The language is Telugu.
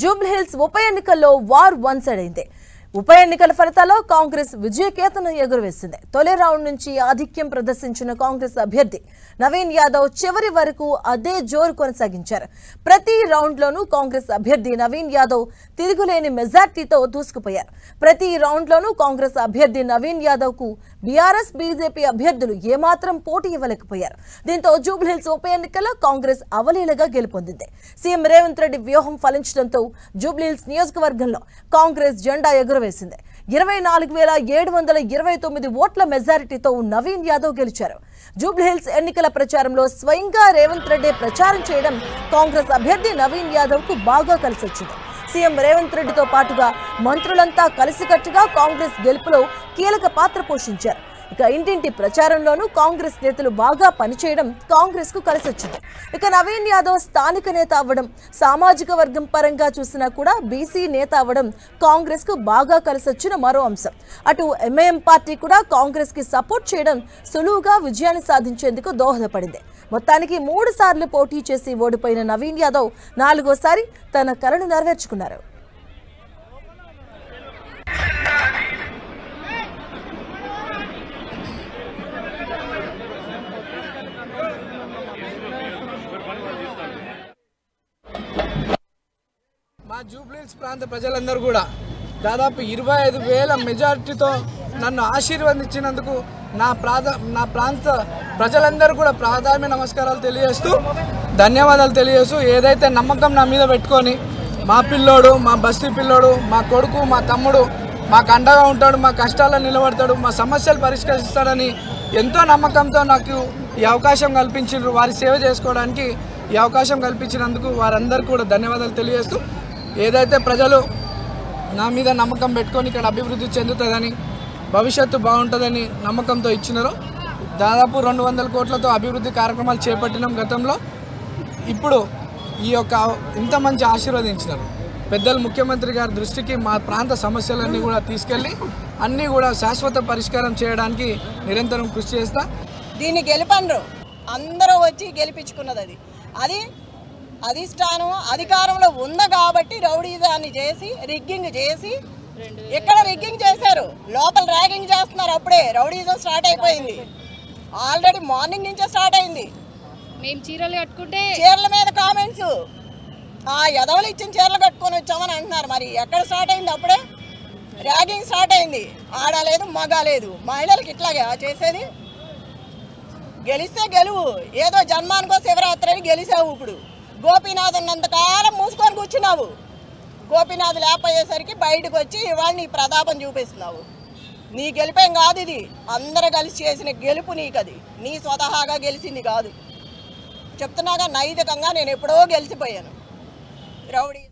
జూబ్లీహిల్స్ ఉప ఎన్నికల్లో వార్ వన్ సైడ్ అయింది. ఉప ఎన్నికల ఫలితాల్లో కాంగ్రెస్ విజయకేతనం ఎగురవేసింది. తొలి రౌండ్ నుంచి ఆధిక్యం ప్రదర్శించిన కాంగ్రెస్ అభ్యర్థి నవీన్ యాదవ్ చివరి వరకు అదే జోరు కొనసాగించారు. ప్రతి రౌండ్లోనూ కాంగ్రెస్ అభ్యర్థి నవీన్ యాదవ్ తిరుగులేని మెజార్టీతో దూసుకుపోయారు. ప్రతి రౌండ్లోనూ కాంగ్రెస్ అభ్యర్థి నవీన్ యాదవ్ కు బీఆర్ఎస్ బీజేపీ అభ్యర్థులు ఏమాత్రం పోటీ ఇవ్వలేకపోయారు. దీంతో జూబ్లీహిల్స్ ఉప ఎన్నికల్లో కాంగ్రెస్ అవలీలగా గెలుపొందింది. సీఎం రేవంత్ రెడ్డి వ్యూహం ఫలించడంతో జూబ్లీహిల్స్ నియోజకవర్గంలో కాంగ్రెస్ జెండా ఎగురవేసింది. 24,729 ఓట్ల మెజారిటీతో నవీన్ యాదవ్ గెలిచారు. జూబ్లీహిల్స్ ఎన్నికల ప్రచారంలో స్వయంగా రేవంత్ రెడ్డి ప్రచారం చేయడం కాంగ్రెస్ అభ్యర్థి నవీన్ యాదవ్ కు బాగా కలిసొచ్చింది. సీఎం రేవంత్ రెడ్డితో పాటుగా మంత్రులంతా కలిసికట్టుగా కాంగ్రెస్ గెలుపులో కీలక పాత్ర పోషించారు. ఇక ఇంటింటి ప్రచారంలోనూ కాంగ్రెస్ నేతలు బాగా పనిచేయడం కాంగ్రెస్ కు కలిసొచ్చింది. ఇక నవీన్ యాదవ్ స్థానిక నేత అవ్వడం, సామాజిక వర్గం పరంగా చూసినా కూడా బీసీ నేత అవ్వడం కాంగ్రెస్ కు బాగా కలిసొచ్చిన మరో అంశం. అటు ఎంఐఎం పార్టీ కూడా కాంగ్రెస్ కి సపోర్ట్ చేయడం సులువుగా విజయాన్ని సాధించేందుకు దోహదపడింది. మొత్తానికి 3 సార్లు పోటీ చేసి ఓడిపోయిన నవీన్ యాదవ్ 4వసారి తన కలను నెరవేర్చుకున్నారు. మా జూబ్లీహిల్స్ ప్రాంత ప్రజలందరూ కూడా దాదాపు 25,000 మెజారిటీతో నన్ను ఆశీర్వదించినందుకు నా ప్రాంత ప్రజలందరూ కూడా ప్రాధాన్య నమస్కారాలు తెలియజేస్తూ ధన్యవాదాలు తెలియజేస్తూ ఏదైతే నమ్మకం నా మీద పెట్టుకొని మా పిల్లోడు, మా బస్తీ పిల్లోడు, మా కొడుకు, మా తమ్ముడు మాకు అండగా ఉంటాడు, మా కష్టాల్లో నిలబడతాడు, మా సమస్యలు పరిష్కరిస్తాడని ఎంతో నమ్మకంతో నాకు ఈ అవకాశం కల్పించారు. వారి సేవ చేసుకోవడానికి ఈ అవకాశం కల్పించినందుకు వారందరికీ కూడా ధన్యవాదాలు తెలియజేస్తూ ఏదైతే ప్రజలు నా మీద నమ్మకం పెట్టుకొని ఇక్కడ అభివృద్ధి చెందుతుందని, భవిష్యత్తు బాగుంటుందని నమ్మకంతో ఇచ్చినారో దాదాపు 200 కోట్లతో అభివృద్ధి కార్యక్రమాలు చేపట్టినాం గతంలో. ఇప్పుడు ఈ యొక్క ఇంత మంచి ఆశీర్వదించినారు పెద్దలు ముఖ్యమంత్రి గారి దృష్టికి మా ప్రాంత సమస్యలన్నీ కూడా తీసుకెళ్ళి అన్నీ కూడా శాశ్వత పరిష్కారం చేయడానికి నిరంతరం కృషి చేస్తా. దీన్ని గెలుపండ్రు అందరూ వచ్చి గెలిపించుకున్నది. అది అధిష్టానం అధికారంలో ఉంది కాబట్టి రౌడీజాన్ని చేసి రిగ్గింగ్ చేసి ఎక్కడ రిగ్గింగ్ చేశారు, లోపల ర్యాగింగ్ చేస్తున్నారు. అప్పుడే రౌడీజం స్టార్ట్ అయిపోయింది. ఆల్రెడీ మార్నింగ్ నుంచే స్టార్ట్ అయింది. మేము చీరలు కట్టుకుంటే చీరల మీద కామెంట్స్, ఆ ఎదవలు ఇచ్చిన చీరలు కట్టుకొని వచ్చామని అంటున్నారు. మరి ఎక్కడ స్టార్ట్ అయింది? అప్పుడే ర్యాగింగ్ స్టార్ట్ అయింది. ఆడలేదు మగ లేదు, మహిళలకు ఇట్లాగే చేసేది. గెలిస్తే గెలువు, ఏదో జన్మానికో శివరాత్రి అని గెలిచావు. ఇప్పుడు గోపీనాథ్ ఉన్నంతకాలం మూసుకొని కూర్చున్నావు. గోపీనాథ్ లేకపోయేసరికి బయటకు వచ్చి ఇవాళ నీ ప్రతాపం చూపిస్తున్నావు. నీ గెలిపేం కాదు ఇది, అందరూ కలిసి చేసిన గెలుపు నీకు. అది నీ స్వతహాగా గెలిచింది కాదు. చెప్తున్నాగా నైతికంగా నేను ఎప్పుడో గెలిచిపోయాను. రౌడీ